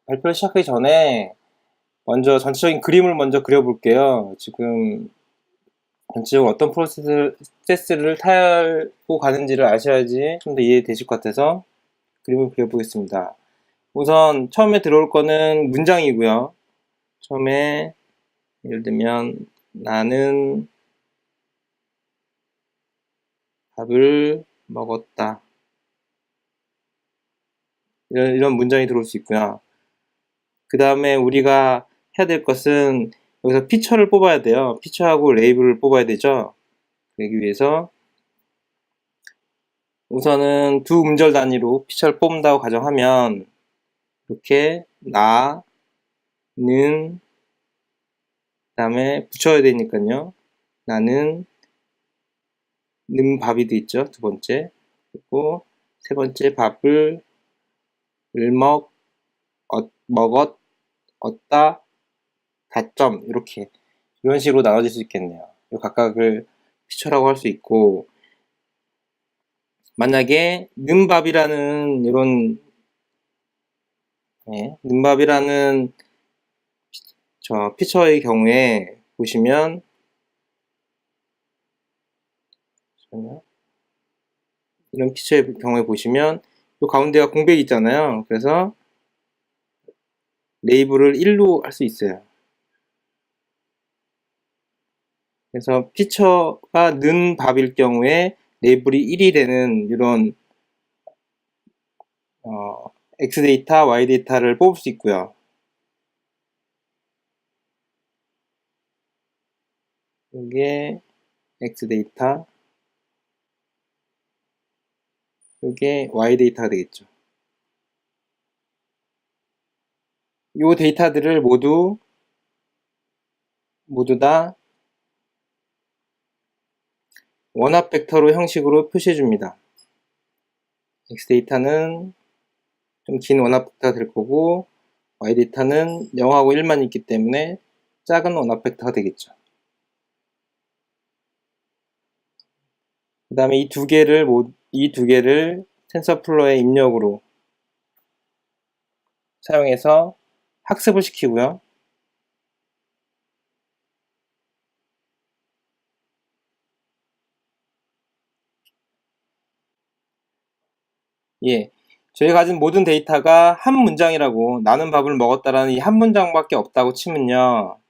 발표를 시작하기 전에 먼저 전체적인 그림을 먼저 그려볼게요. 지금 전체적으로 어떤 프로세스를 타고 가는지를 아셔야지 좀 더 이해되실 것 같아서 그림을 그려보겠습니다. 우선 처음에 들어올 거는 문장이고요. 처음에 예를 들면 나는 밥을 먹었다. 이런 문장이 들어올 수 있고요. 그 다음에 우리가 해야 될 것은 여기서 피처를 뽑아야 돼요. 피처하고 레이블을 뽑아야 되죠. 그러기 위해서 우선은 두 음절 단위로 피처를 뽑는다고 가정하면 이렇게 나는 그다음에 붙여야 되니까요. 나는 는 밥이 돼 있죠. 두 번째. 그리고 세 번째 밥을 먹었 얻다 다점 이렇게 이런 식으로 나눠질 수 있겠네요. 각각을 피처라고 할 수 있고 만약에 는밥이라는 이런 는밥이라는 피처의 경우에 보시면 이런 피처의 경우에 보시면 이 가운데가 공백이 있잖아요. 그래서 레이블을 1로 할 수 있어요. 그래서 피처가 는 밥일 경우에 레이블이 1이 되는 이런 X 데이터, Y 데이터를 뽑을 수 있고요. 이게 X 데이터, 이게 Y 데이터가 되겠죠. 이 데이터들을 모두 다 원합 벡터로 형식으로 표시해 줍니다. X 데이터는 좀 긴 원합 벡터가 될 거고 Y 데이터는 0하고 1만 있기 때문에 작은 원합 벡터가 되겠죠. 그 다음에 이 두 개를 텐서플로어의 입력으로 사용해서 학습을 시키고요. 예, 저희가 가진 모든 데이터가 한 문장이라고 나는 밥을 먹었다라는 이 한 문장밖에 없다고 치면요.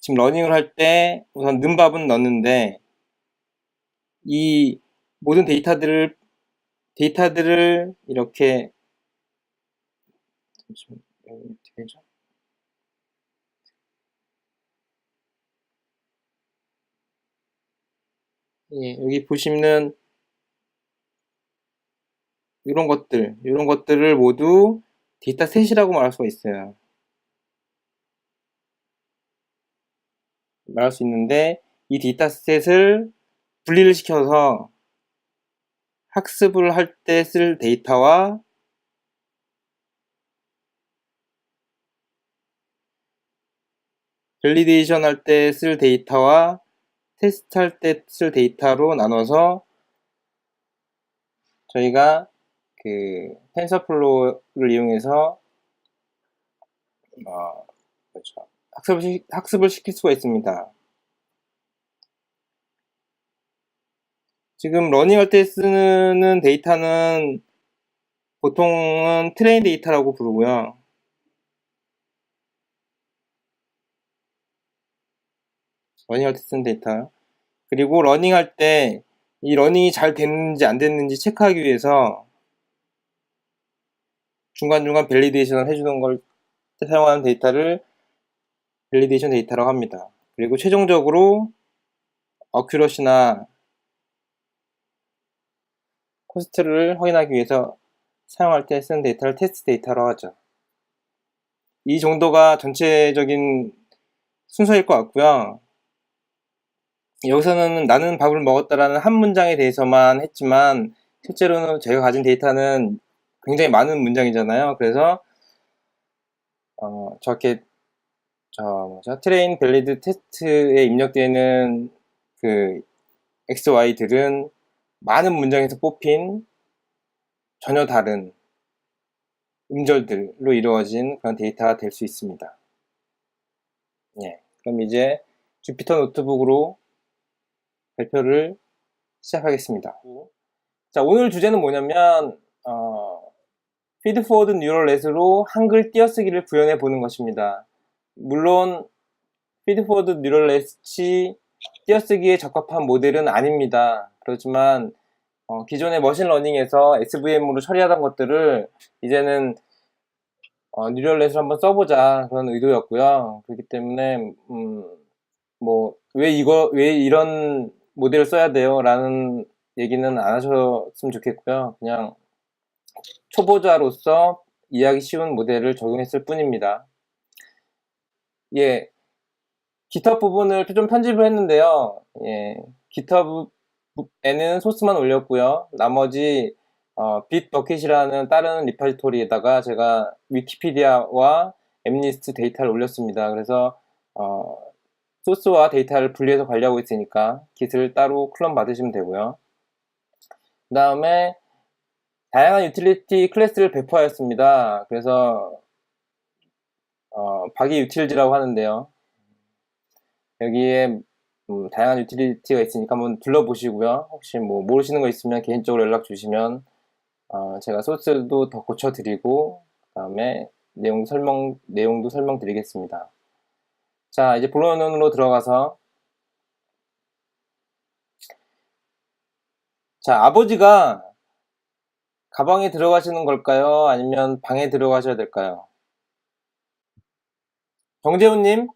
지금 러닝을 할 때 우선 는 밥은 넣는데 이 모든 데이터들을 이렇게 어떻게 되죠? 예, 여기 보시면 이런 것들을 모두 데이터셋이라고 말할 수가 있어요. 말할 수 있는데 이 데이터셋을 분리를 시켜서 학습을 할 때 쓸 데이터와 밸리데이션 할 때 쓸 데이터와 테스트 할 때 쓸 데이터로 나눠서 저희가 그 텐서플로우를 이용해서 그렇죠. 학습을 시킬 수가 있습니다. 지금 러닝할 때 쓰는 데이터는 보통은 트레인 데이터라고 부르고요. 러닝할 때 쓰는 데이터. 그리고 러닝할 때 이 러닝이 잘 됐는지 안 됐는지 체크하기 위해서 중간중간 밸리데이션을 해주는 걸 사용하는 데이터를 밸리데이션 데이터라고 합니다. 그리고 최종적으로 어큐러시나 코스트를 확인하기 위해서 사용할 때 쓰는 데이터를 테스트 데이터라고 하죠. 이 정도가 전체적인 순서일 것 같고요. 여기서는 나는 밥을 먹었다라는 한 문장에 대해서만 했지만 실제로는 저희가 가진 데이터는 굉장히 많은 문장이잖아요. 그래서 저렇게 트레인 밸리드 테스트에 입력되는 그 X, Y들은 많은 문장에서 뽑힌 전혀 다른 음절들로 이루어진 그런 데이터가 될 수 있습니다. 예, 그럼 이제 주피터 노트북으로 발표를 시작하겠습니다. 자, 오늘 주제는 뭐냐면 피드포워드 뉴럴넷으로 한글 띄어쓰기를 구현해 보는 것입니다. 물론 피드포워드 뉴럴넷이 띄어쓰기에 적합한 모델은 아닙니다. 그렇지만 기존의 머신러닝에서 SVM으로 처리하던 것들을 이제는 뉴럴넷을 한번 써보자 그런 의도였고요. 그렇기 때문에 왜 이런 모델을 써야 돼요? 라는 얘기는 안 하셨으면 좋겠고요. 그냥 초보자로서 이해하기 쉬운 모델을 적용했을 뿐입니다. 예, GitHub 부분을 좀 편집을 했는데요. 예, GitHub에는 소스만 올렸고요. 나머지 빗버킷이라는 다른 리파지토리에다가 제가 위키피디아와 엠리스트 데이터를 올렸습니다. 그래서 소스와 데이터를 분리해서 관리하고 있으니까 Git을 따로 클론 받으시면 되고요. 그 다음에 다양한 유틸리티 클래스를 배포하였습니다. 그래서 바기 유틸즈라고 하는데요. 여기에 다양한 유틸리티가 있으니까 한번 둘러보시고요. 혹시 뭐 모르시는 거 있으면 개인적으로 연락 주시면 제가 소스도 더 고쳐드리고 그 다음에 내용도 설명드리겠습니다. 자, 이제 본론으로 들어가서 자, 아버지가 가방에 들어가시는 걸까요? 아니면 방에 들어가셔야 될까요? 정재훈님?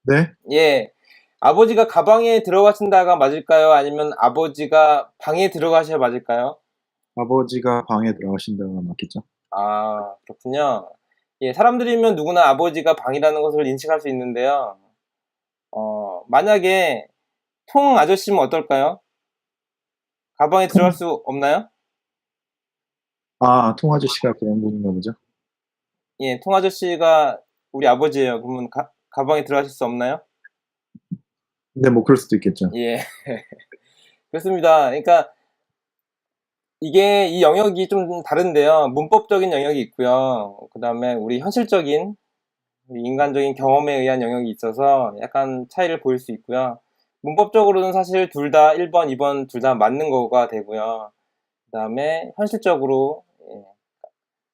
네? 예. 아버지가 가방에 들어가신다가 맞을까요? 아니면 아버지가 방에 들어가셔야 맞을까요? 아버지가 방에 들어가신다가 맞겠죠? 아, 그렇군요. 예, 사람들이면 누구나 아버지가 방이라는 것을 인식할 수 있는데요. 만약에 통 아저씨면 어떨까요? 가방에 들어갈 수 없나요? 아, 통아저씨가 그런 분인가 보죠? 예, 통 아저씨가 우리 아버지예요. 그러면 가방에 들어가실 수 없나요? 근데 뭐 그럴 수도 있겠죠. 예. 그렇습니다. 그러니까 이게 이 영역이 좀 다른데요. 문법적인 영역이 있고요. 그 다음에 우리 현실적인 우리 인간적인 경험에 의한 영역이 있어서 약간 차이를 보일 수 있고요. 문법적으로는 사실 둘 다 1번, 2번 둘 다 맞는 거가 되고요. 그 다음에 현실적으로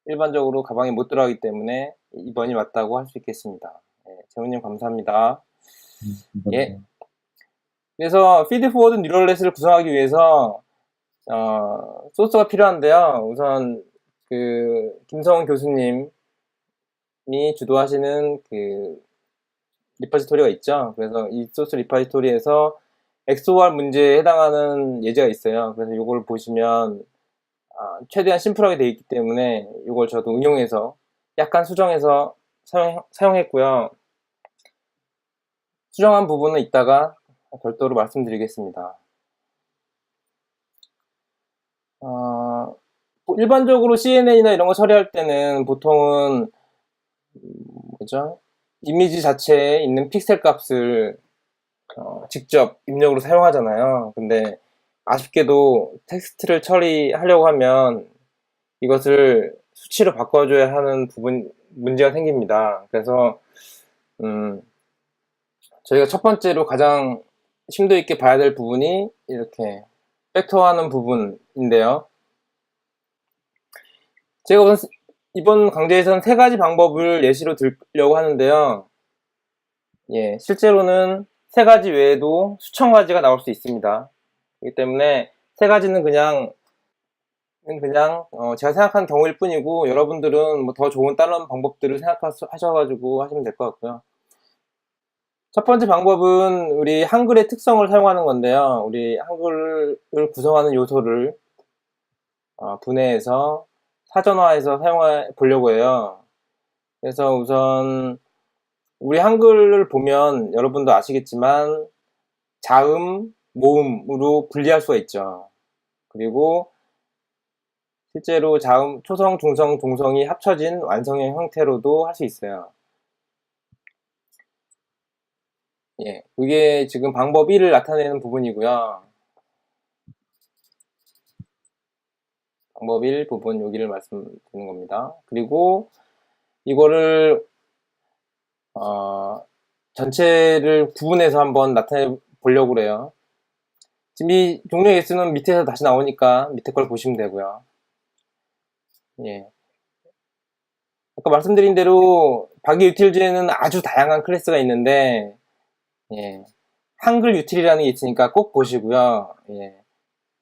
일반적으로 가방에 못 들어가기 때문에 2번이 맞다고 할 수 있겠습니다. 재훈님 감사합니다. 예. 감사합니다. 그래서 피드포워드 뉴럴넷을 구성하기 위해서 소스가 필요한데요. 우선 그 김성훈 교수님이 주도하시는 그 리파지토리가 있죠. 그래서 이 소스 리파지토리에서 XOR 문제에 해당하는 예제가 있어요. 그래서 이걸 보시면 최대한 심플하게 되어 있기 때문에 이걸 저도 응용해서 약간 수정해서 사용했고요. 수정한 부분은 이따가 별도로 말씀드리겠습니다. 일반적으로 CNN이나 이런 거 처리할 때는 보통은 뭐죠? 이미지 자체에 있는 픽셀 값을 직접 입력으로 사용하잖아요. 근데 아쉽게도 텍스트를 처리하려고 하면 이것을 수치로 바꿔줘야 하는 문제가 생깁니다. 그래서 저희가 첫 번째로 가장 심도 있게 봐야 될 부분이 이렇게 팩터하는 부분인데요. 제가 이번 강좌에서는 세 가지 방법을 예시로 들려고 하는데요. 예, 실제로는 세 가지 외에도 수천 가지가 나올 수 있습니다. 그렇기 때문에 세 가지는 그냥 제가 생각한 경우일 뿐이고 여러분들은 뭐 더 좋은 다른 방법들을 생각하셔가지고 하시면 될 것 같고요. 첫 번째 방법은 우리 한글의 특성을 사용하는 건데요. 우리 한글을 구성하는 요소를 분해해서 사전화해서 사용해 보려고 해요. 그래서 우선 우리 한글을 보면 여러분도 아시겠지만 자음, 모음으로 분리할 수가 있죠. 그리고 실제로 자음, 초성, 중성, 동성이 합쳐진 완성형 형태로도 할 수 있어요. 예, 그게 지금 방법 1을 나타내는 부분이고요. 방법 1 부분 여기를 말씀드리는 겁니다. 그리고 이거를 전체를 구분해서 한번 나타내 보려고 그래요. 지금 이 종류의 개수는 밑에서 다시 나오니까 밑에 걸 보시면 되고요. 예. 아까 말씀드린 대로 박이 유틸즈에는 아주 다양한 클래스가 있는데, 예. 한글 유틸이라는 게 있으니까 꼭 보시고요. 예.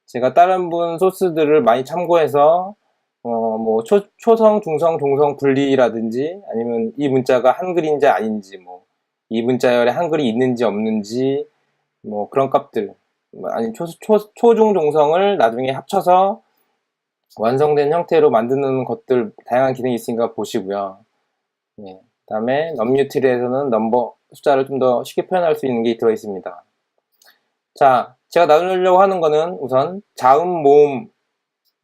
제가 다른 분 소스들을 많이 참고해서 뭐 초성, 중성, 종성 분리라든지 아니면 이 문자가 한글인지 아닌지 뭐 이 문자열에 한글이 있는지 없는지 뭐 그런 값들 아니 초중 종성을 나중에 합쳐서 완성된 형태로 만드는 것들 다양한 기능이 있으니까 보시고요. 예. 다음에 넘유틸에서는 넘버 숫자를 좀 더 쉽게 표현할 수 있는 게 들어 있습니다. 자, 제가 나누려고 하는 거는 우선 자음 모음이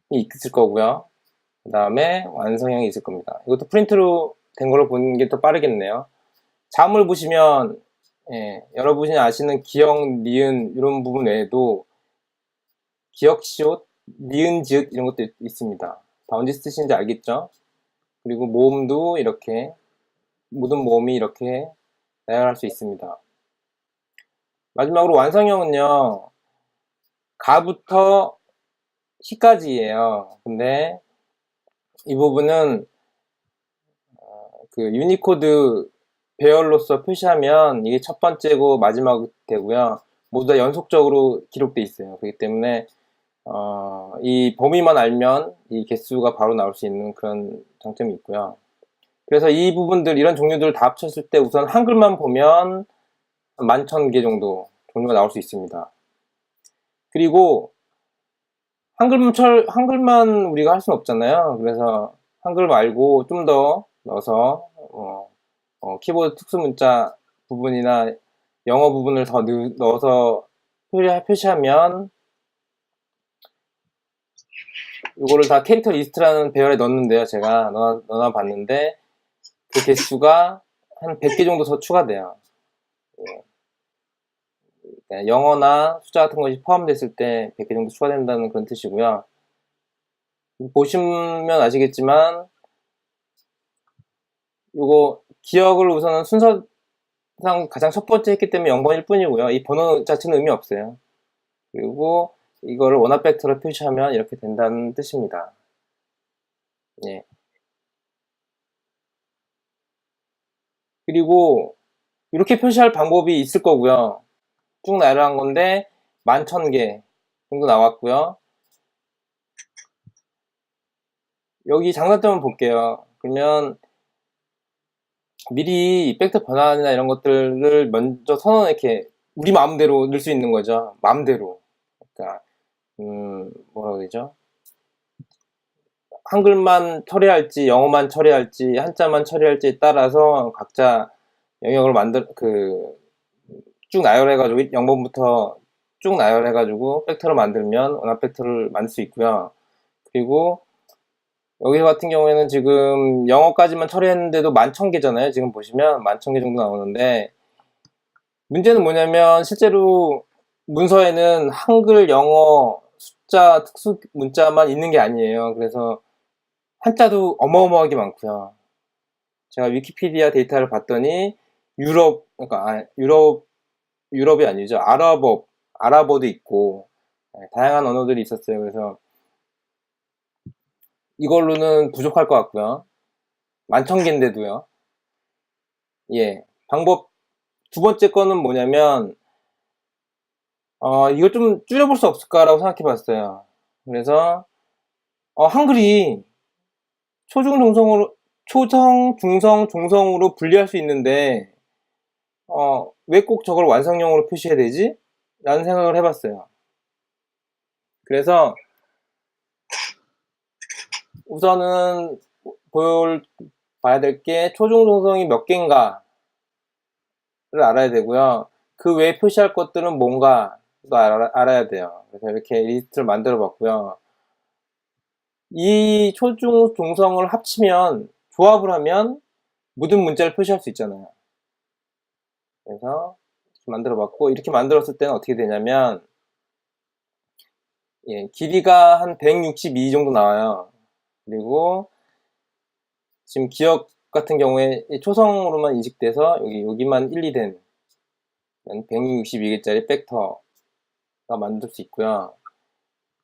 있을 거고요. 그 다음에 완성형이 있을 겁니다. 이것도 프린트로 된 걸로 보는 게 더 빠르겠네요. 자음을 보시면 여러분이 아시는 기역, 니은 이런 부분 외에도 기역, 시옷, 니은, 지읒 이런 것도 있습니다. 다 언제 쓰시는지 알겠죠? 그리고 모음도 이렇게 모든 모음이 이렇게 나열할 수 있습니다. 마지막으로 완성형은요. 가부터 시까지예요. 근데 이 부분은 그 유니코드 배열로서 표시하면 이게 첫 번째고 마지막 되고요. 모두 다 연속적으로 기록돼 있어요. 그렇기 때문에 이 범위만 알면 이 개수가 바로 나올 수 있는 그런 장점이 있고요. 그래서 이 부분들 이런 종류들을 다 합쳤을 때 우선 한글만 보면 11,000개 정도 종류가 나올 수 있습니다. 그리고 한글만 우리가 할 수는 없잖아요. 그래서 한글 말고 좀 더 넣어서 키보드 특수 문자 부분이나 영어 부분을 더 넣어서 표시하면 이거를 다 캐릭터 리스트라는 배열에 넣었는데요. 제가 넣어 봤는데 그 개수가 한 100개 정도 더 추가돼요. 예. 영어나 숫자 같은 것이 포함됐을 때 100개 정도 추가된다는 그런 뜻이고요. 보시면 아시겠지만 요거 기억을 우선은 순서상 가장 첫 번째 했기 때문에 0번일 뿐이고요. 이 번호 자체는 의미 없어요. 그리고 이거를 원합 벡터로 표시하면 이렇게 된다는 뜻입니다. 예. 그리고 이렇게 표시할 방법이 있을 거고요. 쭉 나열한 건데 11,000개 정도 나왔고요. 여기 장단점을 볼게요. 그러면 미리 벡터 변환이나 이런 것들을 먼저 선언해 이렇게 우리 마음대로 넣을 수 있는 거죠. 마음대로. 그러니까 뭐라고 되죠? 한글만 처리할지 영어만 처리할지 한자만 처리할지에 따라서 각자 영역을 쭉 나열해가지고 0번부터 쭉 나열해가지고 벡터를 만들면 원합 벡터를 만들 수 있고요. 그리고 여기 같은 경우에는 지금 영어까지만 처리했는데도 11,000개잖아요. 지금 보시면 11,000개 정도 나오는데 문제는 뭐냐면 실제로 문서에는 한글, 영어, 숫자, 특수 문자만 있는 게 아니에요. 그래서 한자도 어마어마하게 많고요. 제가 위키피디아 데이터를 봤더니 유럽이 아니죠. 아랍어도 있고 다양한 언어들이 있었어요. 그래서 이걸로는 부족할 것 같고요. 11,000개인데도요. 예. 방법 두 번째 거는 뭐냐면 이걸 좀 줄여볼 수 없을까라고 생각해 봤어요. 그래서 한글이 초성, 중성, 종성으로 분리할 수 있는데 왜 꼭 저걸 완성형으로 표시해야 되지? 라는 생각을 해봤어요. 그래서 우선은 봐야 될 게 초중 종성이 몇 개인가를 알아야 되고요. 그 외에 표시할 것들은 뭔가도 알아야 돼요. 그래서 이렇게 리스트를 만들어 봤고요. 이 초중 종성을 합치면 조합을 하면 모든 문자를 표시할 수 있잖아요. 그래서 이렇게 만들어 봤고 이렇게 만들었을 때는 어떻게 되냐면 예, 길이가 한 162 정도 나와요. 그리고 지금 기억 같은 경우에 초성으로만 인식돼서 여기만 1, 2된 162개짜리 벡터가 만들 수 있고요.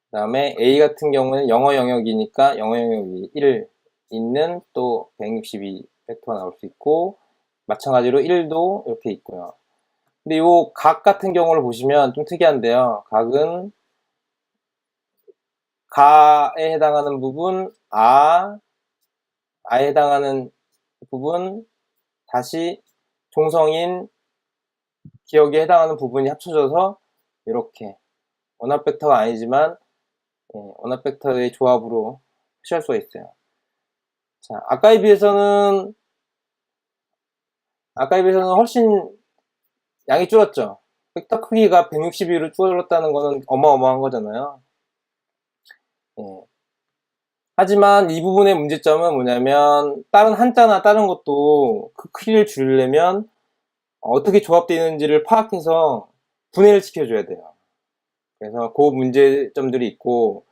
그 다음에 A 같은 경우는 영어 영역이니까 영어 영역이 1 있는 또 162 벡터가 나올 수 있고, 마찬가지로 1도 이렇게 있고요. 근데 요 각 같은 경우를 보시면 좀 특이한데요. 각은 가에 해당하는 부분, 아에 해당하는 부분, 다시 종성인 기억에 해당하는 부분이 합쳐져서 이렇게 원합 벡터가 아니지만 원합 벡터의 조합으로 표시할 수가 있어요. 자, 아까에 비해서는 훨씬 양이 줄었죠. 벡터 크기가 162로 줄었다는 거는 어마어마한 거잖아요. 예. 하지만 이 부분의 문제점은 뭐냐면, 다른 한자나 다른 것도 그 크기를 줄이려면 어떻게 조합되어 있는지를 파악해서 분해를 시켜줘야 돼요. 그래서 그 문제점들이 있고,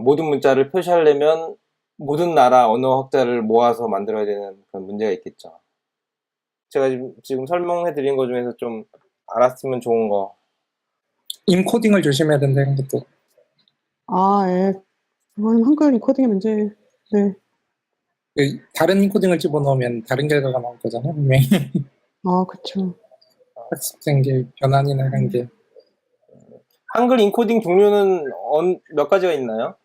모든 문자를 표시하려면 모든 나라 언어 학자를 모아서 만들어야 되는 그런 문제가 있겠죠. 제가 지금 설명해 드린 것 중에서 좀 알았으면 좋은 거. 인코딩을 조심해야 된다는 것도. 예. 그건 한글 인코딩의 문제. 네. 다른 인코딩을 집어넣으면 다른 결과가 나올 거잖아요, 분명히. 그쵸. 학습된 게, 변환이나 이런 게. 한글 인코딩 종류는 몇 가지가 있나요?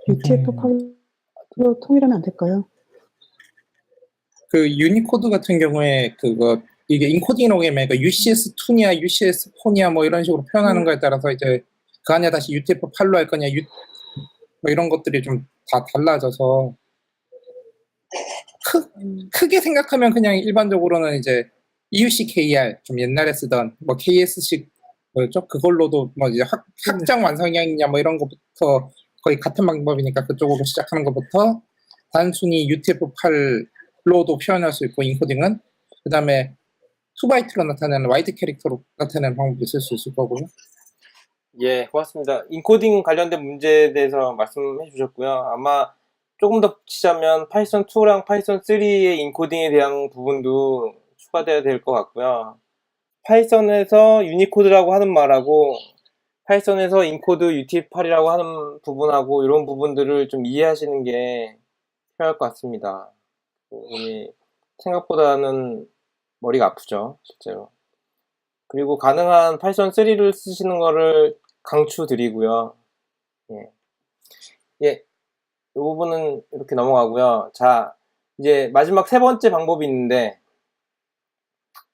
UTF-8로 통일하면 안 될까요? 그 유니코드 같은 경우에 이게 인코딩이라고 하면 UCS2냐 UCS4냐 뭐 이런 식으로 표현하는 거에 따라서 이제 그 안에 다시 UTF-8로 할 거냐 뭐 이런 것들이 좀 다 달라져서 크게 생각하면 그냥 일반적으로는 이제 EUC-KR 좀 옛날에 쓰던 뭐 KS식 뭐였죠? 그걸로도 뭐 이제 확장 완성형이냐 뭐 이런 것부터 거의 같은 방법이니까 그쪽으로 시작하는 것부터 단순히 UTF-8로도 표현할 수 있고, 인코딩은 그 다음에 2바이트로 나타내는 와이드 캐릭터로 나타내는 방법도 쓸 수 있을 거고요. 예, 고맙습니다. 인코딩 관련된 문제에 대해서 말씀해 주셨고요. 아마 조금 더 붙이자면 파이썬 2랑 파이썬 3의 인코딩에 대한 부분도 추가되어야 될 것 같고요. 파이썬에서 유니코드라고 하는 말하고 파이썬에서 인코드 UTF-8이라고 하는 부분하고 이런 부분들을 좀 이해하시는 게 필요할 것 같습니다. 생각보다는 머리가 아프죠, 실제로. 그리고 가능한 파이썬 3를 쓰시는 거를 강추드리고요. 예. 이 부분은 이렇게 넘어가고요. 자, 이제 마지막 세 번째 방법이 있는데,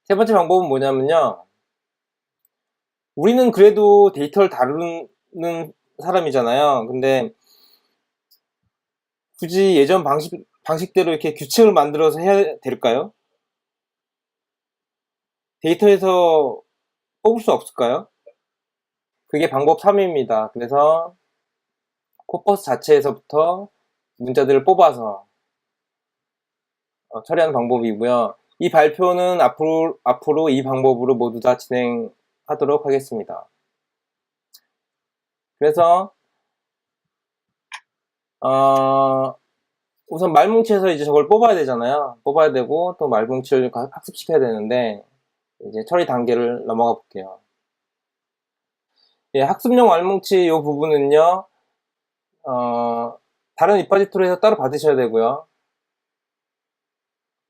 세 번째 방법은 뭐냐면요. 우리는 그래도 데이터를 다루는 사람이잖아요. 근데 굳이 예전 방식대로 이렇게 규칙을 만들어서 해야 될까요? 데이터에서 뽑을 수 없을까요? 그게 방법 3입니다. 그래서 코퍼스 자체에서부터 문자들을 뽑아서 처리하는 방법이고요. 이 발표는 앞으로 이 방법으로 모두 다 진행하도록 하겠습니다. 그래서 우선 말뭉치에서 이제 저걸 뽑아야 되잖아요. 뽑아야 되고 또 말뭉치를 학습시켜야 되는데, 이제 처리 단계를 넘어가 볼게요. 예, 학습용 말뭉치 이 부분은요, 다른 리파지토리에서 따로 받으셔야 되고요.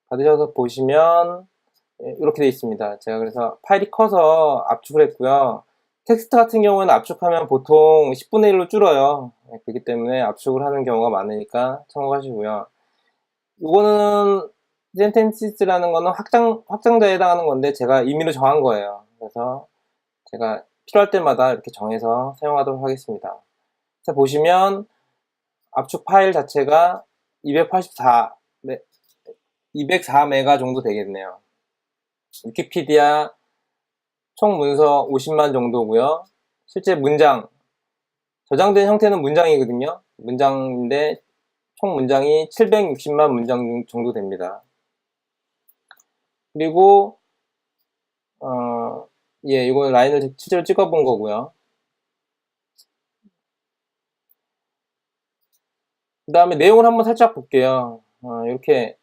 받으셔서 보시면 이렇게 되어 있습니다. 제가 그래서 파일이 커서 압축을 했고요. 텍스트 같은 경우는 압축하면 보통 10분의 1로 줄어요. 그렇기 때문에 압축을 하는 경우가 많으니까 참고하시고요. 이거는 센텐시스라는 거는 확장자에 해당하는 건데 제가 임의로 정한 거예요. 그래서 제가 필요할 때마다 이렇게 정해서 사용하도록 하겠습니다. 그래서 보시면 압축 파일 자체가 204메가 정도 되겠네요. 위키피디아 총 문서 50만 정도고요. 실제 문장, 저장된 형태는 문장이거든요. 문장인데 총 문장이 760만 문장 정도 됩니다. 그리고 예, 이건 라인을 실제로 찍어본 거고요. 그 다음에 내용을 한번 살짝 볼게요. 이렇게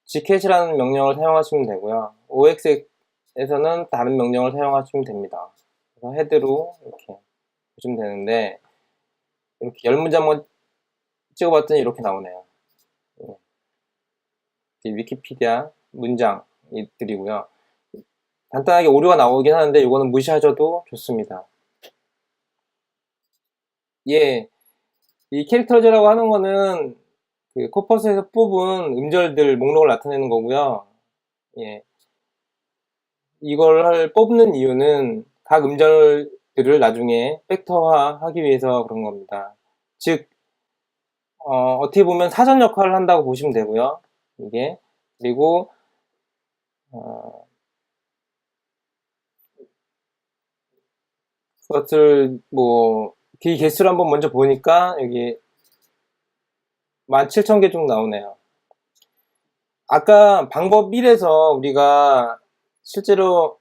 gcat이라는 명령을 사용하시면 되고요. OX에서는 다른 명령을 사용하시면 됩니다. 그래서 헤드로 이렇게 보시면 되는데, 이렇게 10문장만 찍어봤더니 이렇게 나오네요. 위키피디아 문장들이고요. 간단하게 오류가 나오긴 하는데 이거는 무시하셔도 좋습니다. 예, 이 캐릭터즈라고 하는 거는 그 코퍼스에서 뽑은 음절들 목록을 나타내는 거고요. 예, 이걸 뽑는 이유는 각 음절들을 나중에 팩터화하기 위해서 그런 겁니다. 즉, 어떻게 보면 사전 역할을 한다고 보시면 되고요. 이게 그리고 그것을 그 개수를 한번 먼저 보니까 여기 17,000개 정도 나오네요. 아까 방법 1에서 우리가 실제로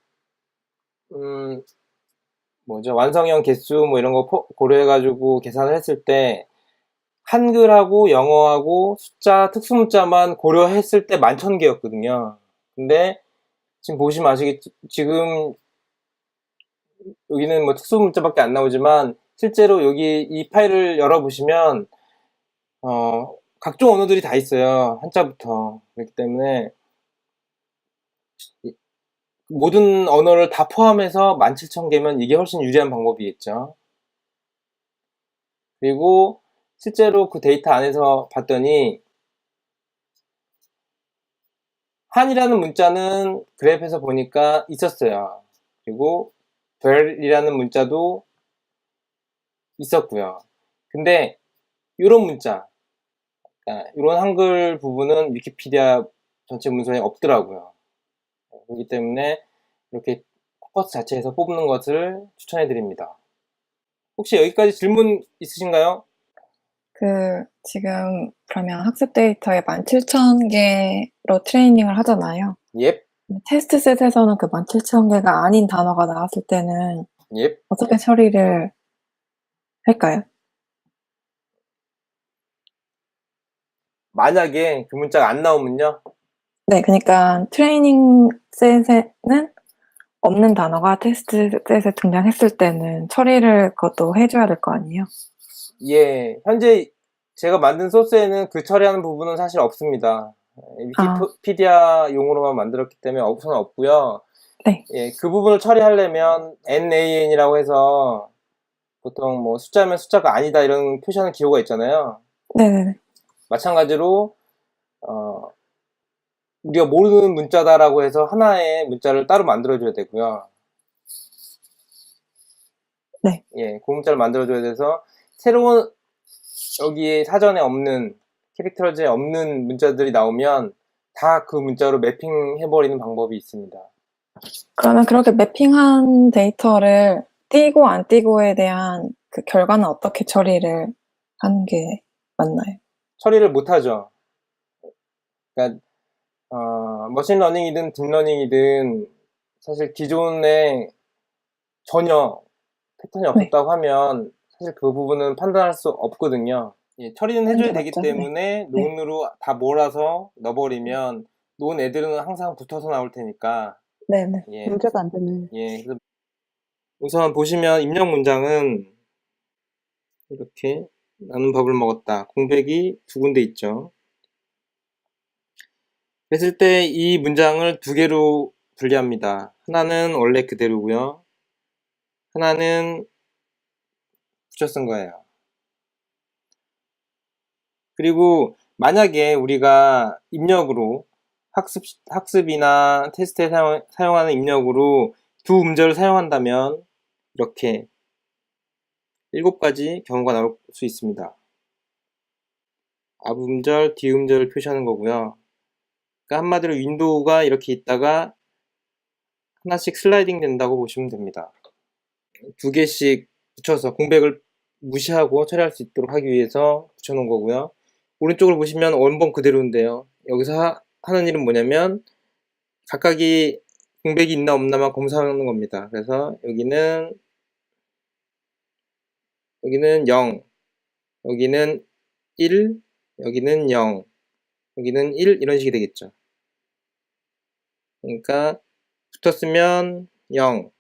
완성형 개수 이런 거 고려해가지고 계산을 했을 때 한글하고 영어하고 숫자, 특수문자만 고려했을 때 11,000개였거든요. 근데 지금 보시면 아시겠지, 지금 여기는 특수문자밖에 안 나오지만 실제로 여기 이 파일을 열어보시면 각종 언어들이 다 있어요. 한자부터. 그렇기 때문에 모든 언어를 다 포함해서 17,000개면 이게 훨씬 유리한 방법이겠죠. 그리고 실제로 그 데이터 안에서 봤더니 한이라는 문자는 그래프에서 보니까 있었어요. 그리고 별이라는 문자도 있었고요. 근데 이런 문자, 이런 한글 부분은 위키피디아 전체 문서에 없더라고요. 그렇기 때문에 이렇게 코퍼스 자체에서 뽑는 것을 추천해 드립니다. 혹시 여기까지 질문 있으신가요? 지금 그러면 학습 데이터에 17,000개로 트레이닝을 하잖아요. 예. 테스트 셋에서는 그 17,000개가 아닌 단어가 나왔을 때는 예. 어떻게 처리를 할까요? 만약에 그 문자가 안 나오면요? 네, 그러니까 트레이닝 셋에는 없는 단어가 테스트 셋에 등장했을 때는 처리를 그것도 해줘야 될 거 아니에요? 예, 현재 제가 만든 소스에는 그 처리하는 부분은 사실 없습니다. 위키피디아 용으로만 만들었기 때문에 우선 없고요. 네. 예, 그 부분을 처리하려면 NaN이라고 해서 보통 숫자면 숫자가 아니다 이런 표시하는 기호가 있잖아요. 네네네. 마찬가지로 우리가 모르는 문자다라고 해서 하나의 문자를 따로 만들어줘야 되고요. 네. 예, 그 문자를 만들어줘야 돼서 새로운 여기에 사전에 없는 캐릭터즈에 없는 문자들이 나오면 다 그 문자로 매핑해버리는 방법이 있습니다. 그러면 그렇게 매핑한 데이터를 띄고 안 띄고에 대한 그 결과는 어떻게 처리를 하는 게 맞나요? 처리를 못하죠. 그러니까 머신러닝이든 딥러닝이든 사실 기존에 전혀 패턴이 없었다고 하면 사실 그 부분은 판단할 수 없거든요. 예, 처리는 해줘야 되기 맞죠? 때문에 논으로 다 몰아서 넣어버리면 논 애들은 항상 붙어서 나올 테니까. 네네. 예, 문제가 안 되네. 예, 그래서 우선 보시면 입력 문장은 이렇게 나는 밥을 먹었다. 공백이 두 군데 있죠. 그랬을 때 이 문장을 두 개로 분리합니다. 하나는 원래 그대로고요. 하나는 붙여 쓴 거예요. 그리고 만약에 우리가 입력으로 학습이나 테스트에 사용하는 입력으로 두 음절을 사용한다면 이렇게 7가지 경우가 나올 수 있습니다. 앞음절, 뒤음절을 표시하는 거고요. 그러니까 한마디로 윈도우가 이렇게 있다가 하나씩 슬라이딩 된다고 보시면 됩니다. 2개씩 붙여서 공백을 무시하고 처리할 수 있도록 하기 위해서 붙여놓은 거고요. 오른쪽을 보시면 원본 그대로인데요. 여기서 하는 일은 뭐냐면 각각이 공백이 있나 없나만 검사하는 겁니다. 그래서 여기는 0, 여기는 1, 여기는 0, 여기는 1 이런 식이 되겠죠. 그러니까 붙었으면 0,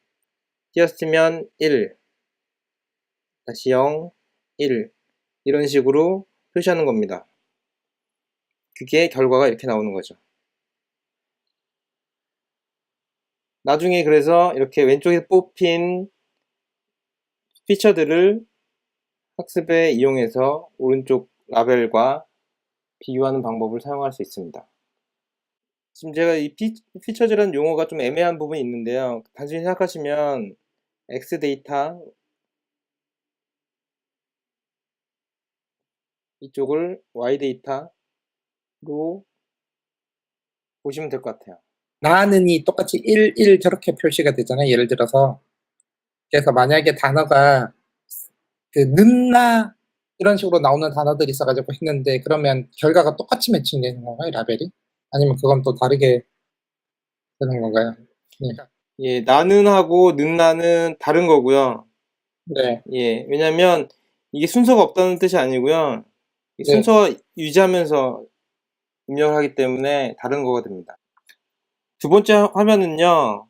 띄었으면 1, 다시 0, 1 이런 식으로 표시하는 겁니다. 그게 결과가 이렇게 나오는 거죠. 나중에 그래서 이렇게 왼쪽에 뽑힌 피처들을 학습에 이용해서 오른쪽 라벨과 비교하는 방법을 사용할 수 있습니다. 지금 제가 이 피처즈라는 용어가 좀 애매한 부분이 있는데요. 단순히 생각하시면 X 데이터 이쪽을 Y 데이터로 보시면 될 것 같아요. 나는이 똑같이 1, 1 저렇게 표시가 되잖아요. 예를 들어서. 그래서 만약에 단어가 그 는나 이런 식으로 나오는 단어들이 있어가지고 했는데 그러면 결과가 똑같이 매칭되는 건가요? 라벨이? 아니면 그건 또 다르게 되는 건가요? 네. 예, 나는 하고 는나는 다른 거고요. 네. 예, 왜냐면 이게 순서가 없다는 뜻이 아니고요. 이 네. 순서 유지하면서 입력을 하기 때문에 다른 거가 됩니다. 두 번째 화면은요,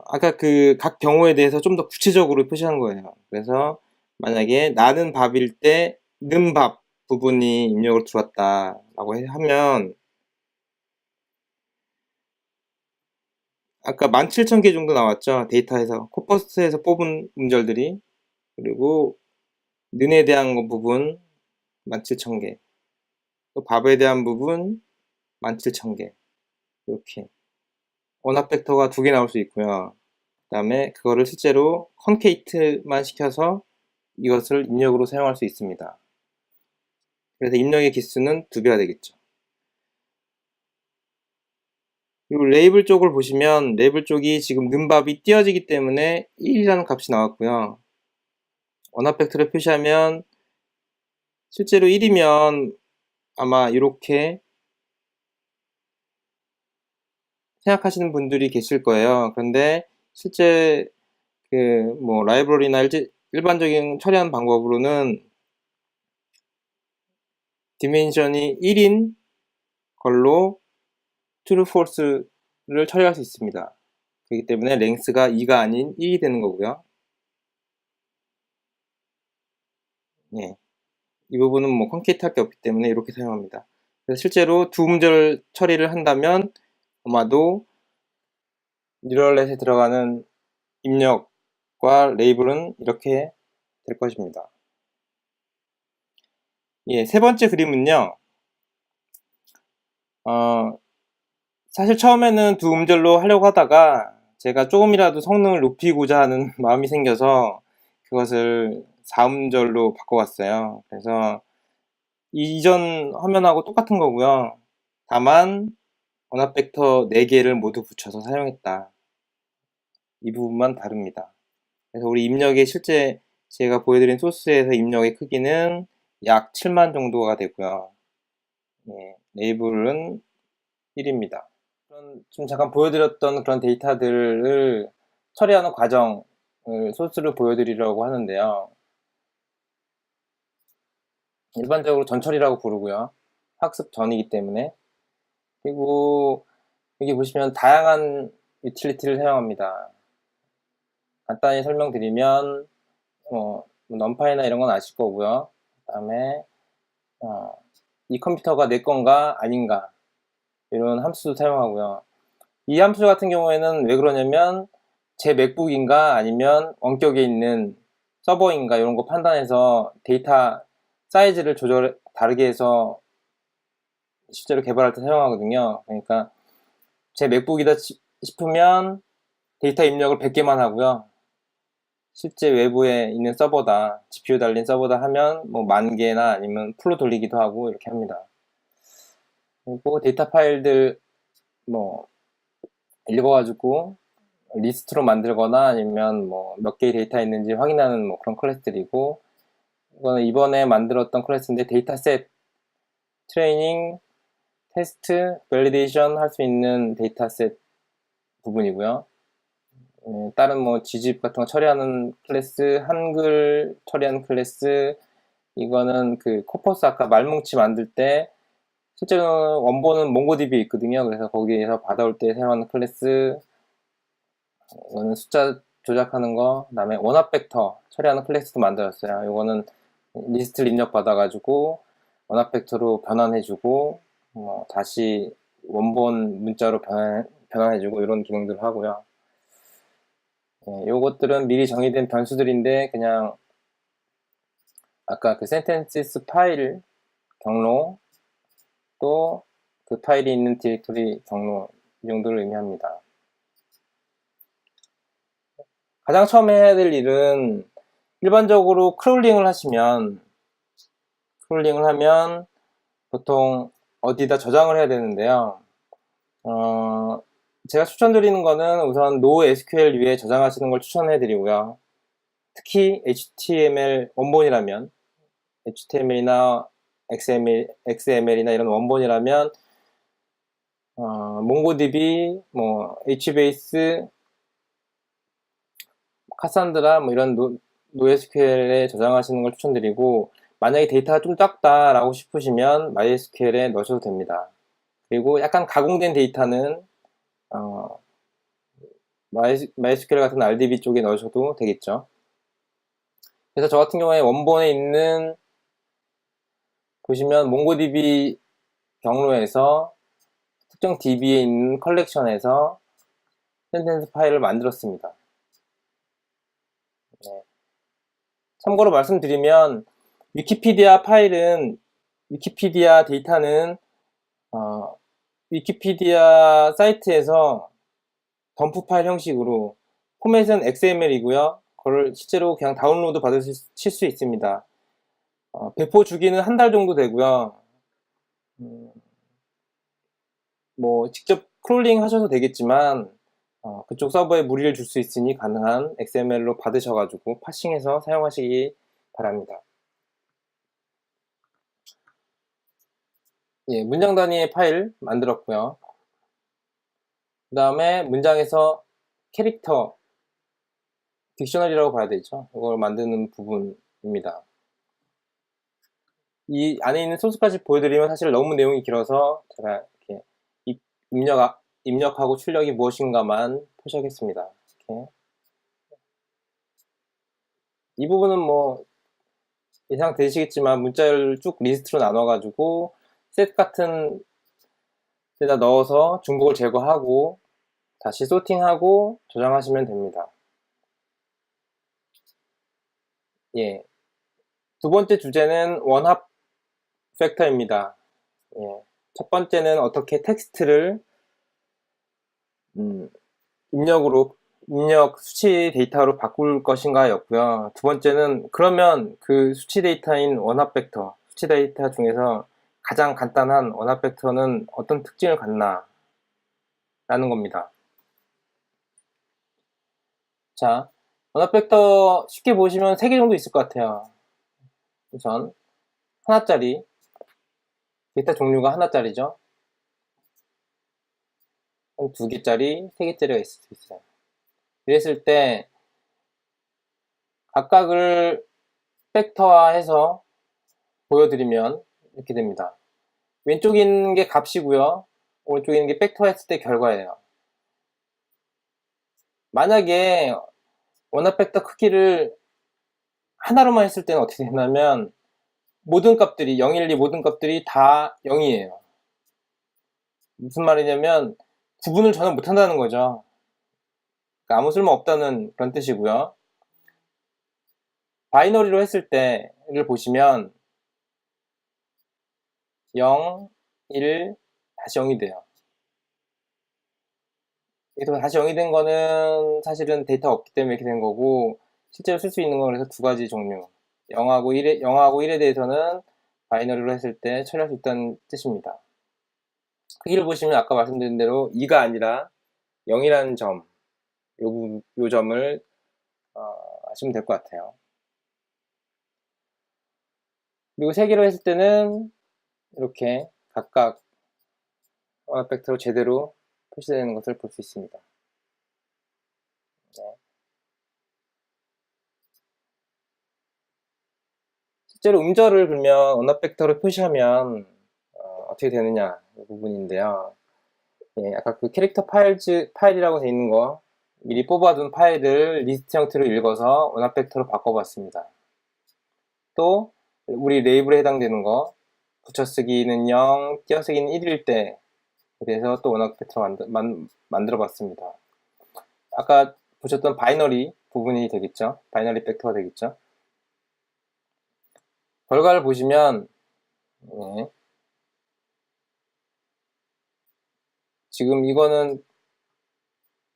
아까 그 각 경우에 대해서 좀 더 구체적으로 표시한 거예요. 그래서 만약에 나는 밥일 때 는 밥 부분이 입력을 들어왔다라고 하면 아까 17,000개 정도 나왔죠. 데이터에서 코퍼스에서 뽑은 음절들이. 그리고 는에 대한 부분 17,000개, 또 밥에 대한 부분 17,000개 이렇게 원합 벡터가 2개 나올 수 있고요. 그 다음에 그거를 실제로 컨케이트만 시켜서 이것을 입력으로 사용할 수 있습니다. 그래서 입력의 기수는 2배가 되겠죠. 그리고 레이블 쪽을 보시면 레이블 쪽이 지금 는밥이 띄어지기 때문에 1이라는 값이 나왔고요. 원합 벡터를 표시하면 실제로 1이면 아마 이렇게 생각하시는 분들이 계실 거예요. 그런데 실제 그 뭐 라이브러리나 일반적인 처리하는 방법으로는 디멘션이 1인 걸로 true, false를 처리할 수 있습니다. 그렇기 때문에 랭스가 2가 아닌 1이 되는 거고요. 예. 이 부분은 뭐 컨케이트 할 게 없기 때문에 이렇게 사용합니다. 그래서 실제로 두 음절 처리를 한다면 아마도 뉴럴넷에 들어가는 입력과 레이블은 이렇게 될 것입니다. 예, 세 번째 그림은요. 사실 처음에는 두 음절로 하려고 하다가 제가 조금이라도 성능을 높이고자 하는 마음이 생겨서 그것을 4음절로 바꿔왔어요. 그래서 이전 화면하고 똑같은 거고요. 다만 원합 벡터 4개를 모두 붙여서 사용했다. 이 부분만 다릅니다. 그래서 우리 입력의 실제 제가 보여드린 소스에서 입력의 크기는 약 7만 정도가 되고요. 예, 레이블은 1입니다. 좀 잠깐 보여드렸던 그런 데이터들을 처리하는 과정을 소스를 보여드리려고 하는데요. 일반적으로 전처리라고 부르고요. 학습 전이기 때문에. 그리고 여기 보시면 다양한 유틸리티를 사용합니다. 간단히 설명드리면 넘파이나 이런 건 아실 거고요. 그 다음에 이 컴퓨터가 내 건가 아닌가 이런 함수도 사용하고요. 이 함수 같은 경우에는 왜 그러냐면 제 맥북인가 아니면 원격에 있는 서버인가 이런 거 판단해서 데이터 사이즈를 다르게 해서 실제로 개발할 때 사용하거든요. 그러니까 제 맥북이다 싶으면 데이터 입력을 100개만 하고요. 실제 외부에 있는 서버다, GPU 달린 서버다 하면 뭐 10,000개나 아니면 풀로 돌리기도 하고 이렇게 합니다. 그리고 데이터 파일들 뭐 읽어가지고 리스트로 만들거나 아니면 뭐 몇 개의 데이터 있는지 확인하는 뭐 그런 클래스들이고, 이거는 이번에 만들었던 클래스인데 데이터셋 트레이닝, 테스트, 밸리데이션 할 수 있는 데이터셋 부분이고요. 다른 뭐 지집 같은 거 처리하는 클래스, 한글 처리하는 클래스, 이거는 그 코퍼스 아까 말뭉치 만들 때 실제로 원본은 몽고DB에 있거든요. 그래서 거기에서 받아올 때 사용하는 클래스, 이거는 숫자 조작하는 거, 그다음에 원합 벡터 처리하는 클래스도 만들었어요. 이거는 리스트를 입력받아가지고 원합 벡터로 변환해주고 다시 원본 문자로 변환해주고 이런 기능들을 하고요. 요것들은 미리 정의된 변수들인데 그냥 아까 그 sentences 파일 경로 또 그 파일이 있는 디렉토리 경로 이 정도를 의미합니다. 가장 처음에 해야 될 일은 일반적으로 크롤링을 하면 보통 어디다 저장을 해야 되는데요. 제가 추천드리는 거는 우선 NoSQL 위에 저장하시는 걸 추천해 드리고요. 특히 HTML 원본이라면 HTML이나 XML이나 이런 원본이라면 몽고DB, HBase, 카산드라 이런 NoSQL에 저장하시는 걸 추천드리고, 만약에 데이터가 좀 작다라고 싶으시면 MySQL에 넣으셔도 됩니다. 그리고 약간 가공된 데이터는 MySQL 같은 RDB 쪽에 넣으셔도 되겠죠. 그래서 저 같은 경우에 원본에 있는 보시면 몽고DB 경로에서 특정 DB에 있는 컬렉션에서 센텐스 파일을 만들었습니다. 참고로 말씀드리면 위키피디아 데이터는 위키피디아 사이트에서 덤프 파일 형식으로, 포맷은 XML이고요. 그걸 실제로 그냥 다운로드 받으실 수 있습니다. 배포 주기는 한 달 정도 되고요. 직접 크롤링 하셔도 되겠지만 그쪽 서버에 무리를 줄 수 있으니 가능한 XML로 받으셔가지고 파싱해서 사용하시기 바랍니다. 문장 단위의 파일 만들었고요. 그 다음에 문장에서 캐릭터, 딕셔너리라고 봐야 되죠. 이걸 만드는 부분입니다. 이 안에 있는 소스까지 보여드리면 사실 너무 내용이 길어서 제가 이렇게 입력하고 출력이 무엇인가만 표시하겠습니다. 이렇게. 이 부분은 예상 되시겠지만 문자를 쭉 리스트로 나눠가지고 셋 같은 데다 넣어서 중복을 제거하고 다시 소팅하고 저장하시면 됩니다. 두 번째 주제는 원합 팩터입니다. 첫 번째는 어떻게 텍스트를 입력 수치 데이터로 바꿀 것인가 였고요. 두 번째는 그러면 그 수치 데이터인 원합 벡터, 수치 데이터 중에서 가장 간단한 원합 벡터는 어떤 특징을 갖나 라는 겁니다. 자, 원합 벡터 쉽게 보시면 3개 정도 있을 것 같아요. 우선 하나짜리, 데이터 종류가 하나짜리죠. 2개짜리, 3개짜리가 있을 수 있어요. 이랬을 때 각각을 팩터화해서 보여드리면 이렇게 됩니다. 왼쪽에 있는 게 값이고요. 오른쪽에 있는 게 팩터화했을 때 결과예요. 만약에 원합 팩터 크기를 하나로만 했을 때는 어떻게 되냐면 모든 값들이 0, 1, 2 모든 값들이 다 0이에요. 무슨 말이냐면 구분을 전혀 못한다는 거죠. 그러니까 아무 쓸모 없다는 그런 뜻이고요. 바이너리로 했을 때를 보시면 0, 1, 다시 0이 돼요. 여기서 다시 0이 된 거는 사실은 데이터가 없기 때문에 이렇게 된 거고, 실제로 쓸 수 있는 건 그래서 2가지 종류. 0하고 1에 대해서는 바이너리로 했을 때 처리할 수 있다는 뜻입니다. 크기를 보시면 아까 말씀드린 대로 2가 아니라 0이라는 점, 요 점을 아시면 될 것 같아요. 그리고 3개로 했을 때는 이렇게 각각 원합 벡터로 제대로 표시되는 것을 볼 수 있습니다. 실제로 음절을 그러면 원합 벡터로 표시하면 어떻게 되느냐 이 부분인데요. 예, 아까 그 캐릭터 파일이라고 되어 있는 거 미리 뽑아둔 파일을 리스트 형태로 읽어서 원합 벡터로 바꿔봤습니다. 또 우리 레이블에 해당되는 거 붙여쓰기는 0, 띄어쓰기는 1일 때 그래서 또 원합 벡터로 만들어 봤습니다. 아까 보셨던 바이너리 부분이 되겠죠. 바이너리 벡터가 되겠죠. 결과를 보시면 네. 지금 이거는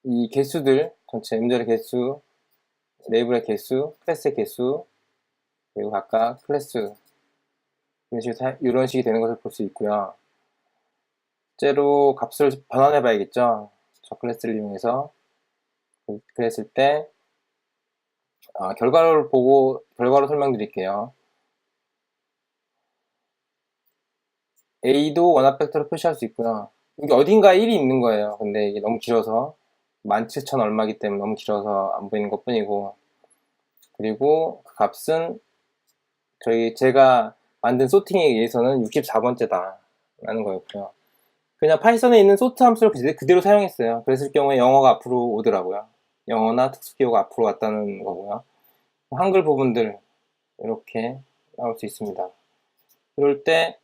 이 개수들 전체 음절의 개수, 레이블의 개수, 클래스의 개수 그리고 각각 클래스 이런 식이 되는 것을 볼 수 있고요. 실제로 값을 변환해 봐야겠죠. 저 클래스를 이용해서 그랬을 때 결과를 보고 결과로 설명드릴게요. A도 원합 벡터로 표시할 수 있고요. 여기 어딘가에 1이 있는 거예요. 근데 이게 너무 길어서 17,000 얼마기 때문에 너무 길어서 안 보이는 것 뿐이고 그리고 그 값은 제가 만든 소팅에 의해서는 64번째다 라는 거였고요. 그냥 파이썬에 있는 소트 함수를 그대로 사용했어요. 그랬을 경우에 영어가 앞으로 오더라고요. 영어나 특수기호가 앞으로 왔다는 거고요. 한글 부분들 이렇게 나올 수 있습니다. 그럴 때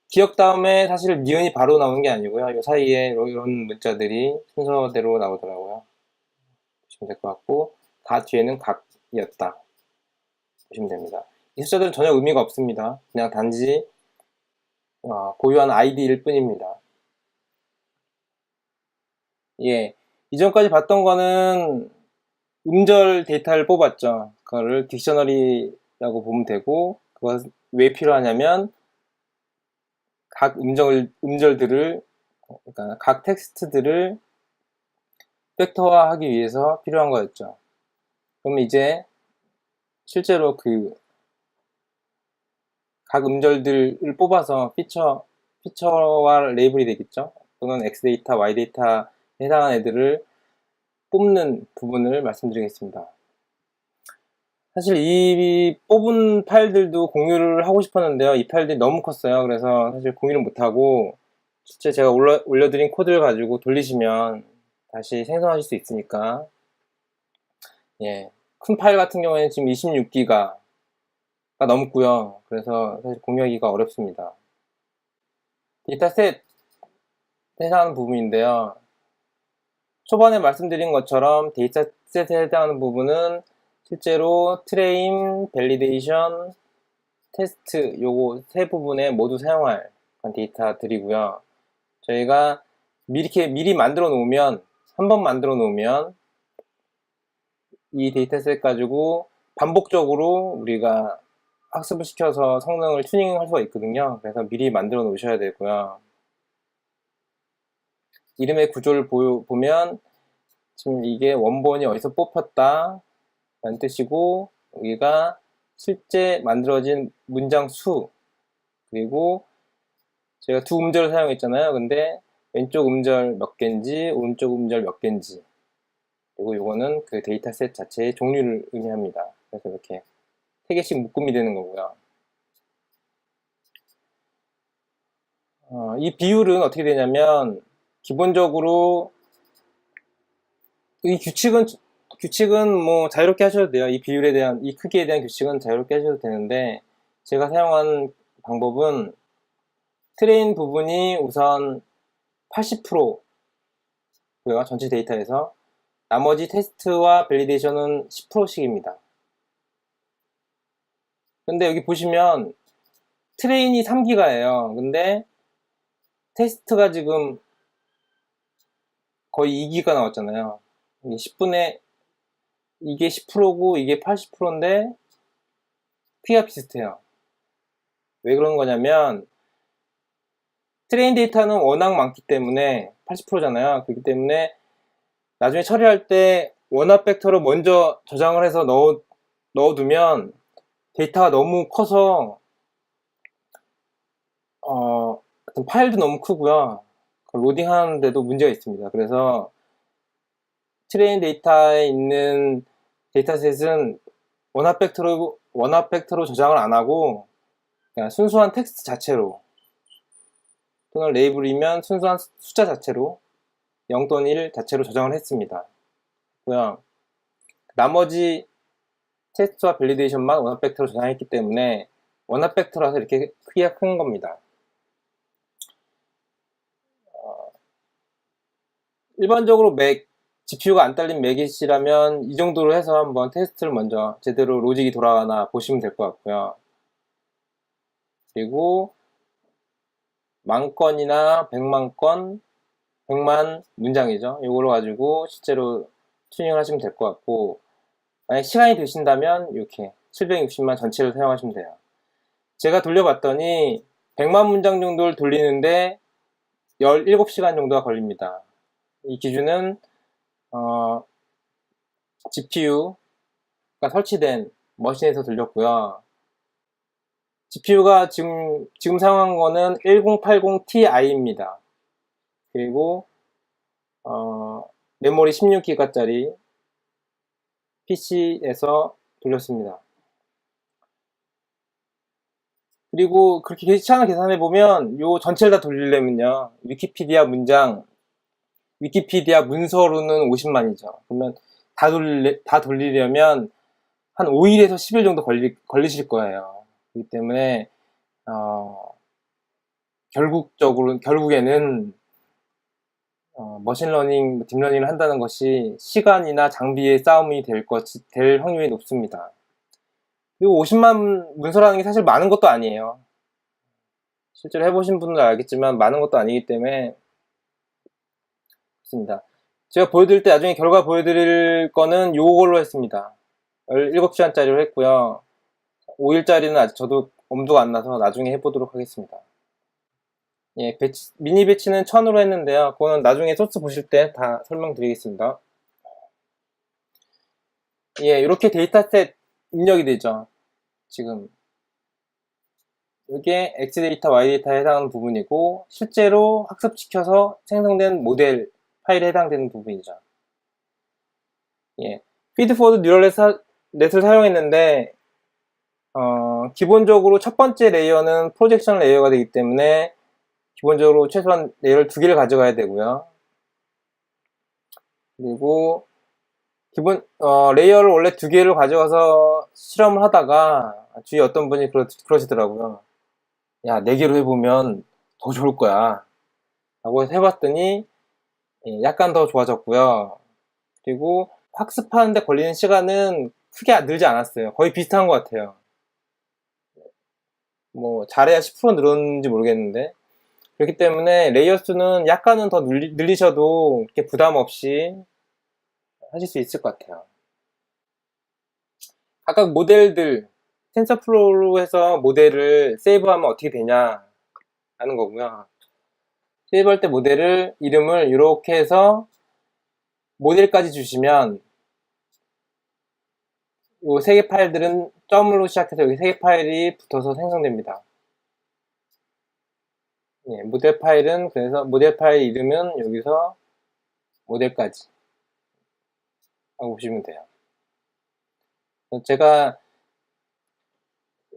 기억 다음에 사실 니은이 바로 나오는 게 아니고요. 이 사이에 이런 문자들이 순서대로 나오더라고요. 보시면 될 것 같고 다 뒤에는 각이었다 보시면 됩니다. 이 숫자들은 전혀 의미가 없습니다. 그냥 단지 고유한 아이디일 뿐입니다. 예, 이전까지 봤던 거는 음절 데이터를 뽑았죠. 그거를 딕셔너리라고 보면 되고 그것은 왜 필요하냐면 각 음절들을 그러니까 각 텍스트들을 벡터화하기 위해서 필요한 거였죠. 그럼 이제 실제로 그 각 음절들을 뽑아서 피처화 레이블이 되겠죠. 또는 X데이터, Y데이터에 해당하는 애들을 뽑는 부분을 말씀드리겠습니다. 사실 이 뽑은 파일들도 공유를 하고 싶었는데요. 이 파일들이 너무 컸어요. 그래서 사실 공유를 못하고 실제 제가 올려드린 코드를 가지고 돌리시면 다시 생성하실 수 있으니까 예, 큰 파일 같은 경우에는 지금 26기가 넘고요. 그래서 사실 공유하기가 어렵습니다. 데이터셋 해당하는 부분인데요. 초반에 말씀드린 것처럼 데이터셋에 해당하는 부분은 실제로 트레인, 밸리데이션, 테스트 요거 세 부분에 모두 사용할 데이터들이고요. 저희가 미리 만들어 놓으면 한 번 만들어 놓으면 이 데이터셋 가지고 반복적으로 우리가 학습을 시켜서 성능을 튜닝할 수가 있거든요. 그래서 미리 만들어 놓으셔야 되고요. 이름의 구조를 보면 지금 이게 원본이 어디서 뽑혔다 라는 뜻이고 여기가 실제 만들어진 문장 수 그리고 제가 두 음절을 사용했잖아요. 근데 왼쪽 음절 몇 개인지 오른쪽 음절 몇 개인지 그리고 이거는 그 데이터셋 자체의 종류를 의미합니다. 그래서 이렇게 3개씩 묶음이 되는 거고요. 이 비율은 어떻게 되냐면 기본적으로 이 규칙은 뭐 자유롭게 하셔도 돼요. 이 비율에 대한 이 크기에 대한 규칙은 자유롭게 하셔도 되는데 제가 사용한 방법은 트레인 부분이 우선 80%고요. 전체 데이터에서 나머지 테스트와 밸리데이션은 10%씩입니다. 근데 여기 보시면 트레인이 3기가예요. 근데 테스트가 지금 거의 2기가 나왔잖아요. 이게 10%고 이게 80%인데 크기가 비슷해요. 왜 그런 거냐면 트레인 데이터는 워낙 많기 때문에 80%잖아요. 그렇기 때문에 나중에 처리할 때 원합 벡터로 먼저 저장을 해서 넣어두면 데이터가 너무 커서 파일도 너무 크고요. 로딩하는데도 문제가 있습니다. 그래서 트레인 데이터에 있는 데이터셋은 원합 벡터로 원화 벡터로 저장을 안 하고 그냥 순수한 텍스트 자체로 또는 레이블이면 순수한 숫자 자체로 0 또는 1 자체로 저장을 했습니다. 그냥 나머지 테스트와 밸리데이션만 원화 벡터로 저장했기 때문에 원화 벡터라서 이렇게 크기가 큰 겁니다. 일반적으로 맥, GPU가 안 딸린 맥이시라면 이 정도로 해서 한번 테스트를 먼저 제대로 로직이 돌아가나 보시면 될 것 같고요. 그리고 10,000건이나 1,000,000건, 100만 문장이죠. 이걸로 가지고 실제로 튜닝을 하시면 될 것 같고, 만약 시간이 되신다면 이렇게 760만 전체를 사용하시면 돼요. 제가 돌려봤더니 100만 문장 정도를 돌리는데 17시간 정도가 걸립니다. 이 기준은 GPU가 설치된 머신에서 돌렸고요. GPU가 지금 사용한 거는 1080ti입니다. 그리고 메모리 16기가짜리 PC에서 돌렸습니다. 그리고 그렇게 귀찮게 계산해보면 요 전체를 다 돌리려면요, 위키피디아 문서로는 50만이죠. 그러면 다 돌리려면 한 5일에서 10일 정도 걸리실 거예요. 그렇기 때문에 결국에는 머신러닝, 딥러닝을 한다는 것이 시간이나 장비의 싸움이 될 확률이 높습니다. 그리고 50만 문서라는 게 사실 많은 것도 아니에요. 실제로 해보신 분은 알겠지만 많은 것도 아니기 때문에 그렇습니다. 제가 보여드릴 때 나중에 결과 보여드릴 거는 요걸로 했습니다. 17시간짜리로 했고요. 5일짜리는 아직 저도 엄두가 안 나서 나중에 해보도록 하겠습니다. 예, 미니 배치는 1000으로 했는데요. 그거는 나중에 소스 보실 때 다 설명드리겠습니다. 예, 이렇게 데이터셋 입력이 되죠. 지금 이게 X데이터, Y데이터에 해당하는 부분이고 실제로 학습시켜서 생성된 모델 파일에 해당되는 부분이죠. 예, 피드포워드 뉴럴넷을 사용했는데 기본적으로 첫 번째 레이어는 프로젝션 레이어가 되기 때문에 기본적으로 최소한 레이어를 2개를 가져가야 되고요. 그리고 레이어를 원래 2개를 가져가서 실험을 하다가 주위에 어떤 분이 그러시더라고요. 야, 4개로 해보면 더 좋을 거야 라고 해서 해봤더니 약간 더 좋아졌고요. 그리고 학습하는데 걸리는 시간은 크게 늘지 않았어요. 거의 비슷한 것 같아요. 뭐 잘해야 10% 늘었는지 모르겠는데, 그렇기 때문에 레이어 수는 약간은 더 늘리셔도 이렇게 부담 없이 하실 수 있을 것 같아요. 각각 모델들, 텐서플로우로 해서 모델을 세이브하면 어떻게 되냐 하는 거고요. 세이브할 때 이름을 이렇게 해서 모델까지 주시면 이 3개 파일들은 점으로 시작해서 여기 3개 파일이 붙어서 생성됩니다. 예, 모델 파일은 그래서 모델 파일 이름은 여기서 모델까지 하고 보시면 돼요.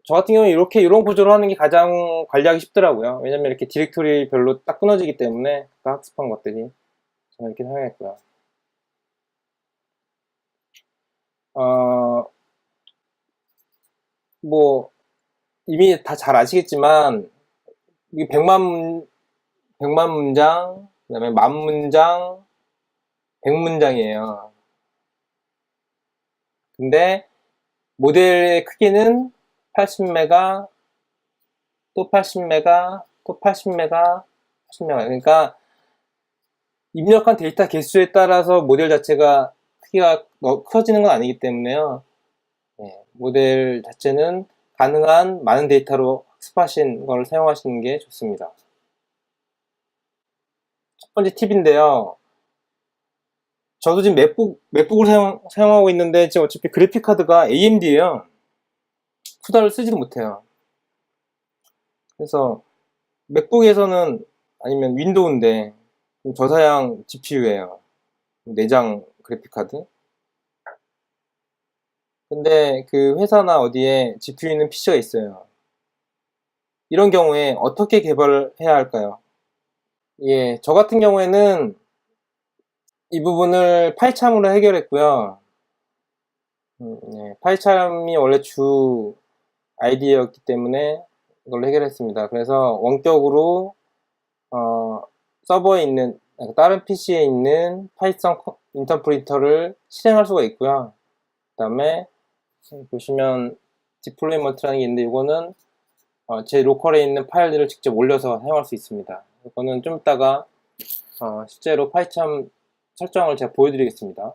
저 같은 경우는 이런 구조로 하는 게 가장 관리하기 쉽더라고요. 왜냐면 이렇게 디렉토리 별로 딱 끊어지기 때문에 학습한 것들이 저는 이렇게 사용했고요. 뭐 이미 다 잘 아시겠지만 이게 100만 문장, 그 다음에 10,000문장, 100문장이에요. 근데 모델의 크기는 80메가, 또 80메가, 또 80메가, 80메가. 그러니까 입력한 데이터 개수에 따라서 모델 자체가 크기가 커지는 건 아니기 때문에요. 네, 모델 자체는 가능한 많은 데이터로 학습하신 걸 사용하시는 게 좋습니다. 첫 번째 팁인데요. 저도 지금 맥북을 사용하고 있는데 지금 어차피 그래픽 카드가 AMD예요. 쿠다를 쓰지도 못해요. 그래서 맥북에서는 아니면 윈도우인데 저사양 GPU예요. 내장 그래픽 카드. 근데 그 회사나 어디에 GPU 있는 PC가 있어요. 이런 경우에 어떻게 개발해야 할까요? 예, 저 같은 경우에는 이 부분을 파이참으로 해결했고요. 파이참이 원래 주 아이디어였기 때문에 이걸로 해결했습니다. 그래서 원격으로 서버에 있는 다른 PC에 있는 파이썬 인터프리터를 실행할 수가 있고요. 그 다음에 보시면 디플로이먼트라는 게 있는데 이거는 제 로컬에 있는 파일들을 직접 올려서 사용할 수 있습니다. 이거는 좀 이따가 실제로 파이참 설정을 제가 보여드리겠습니다.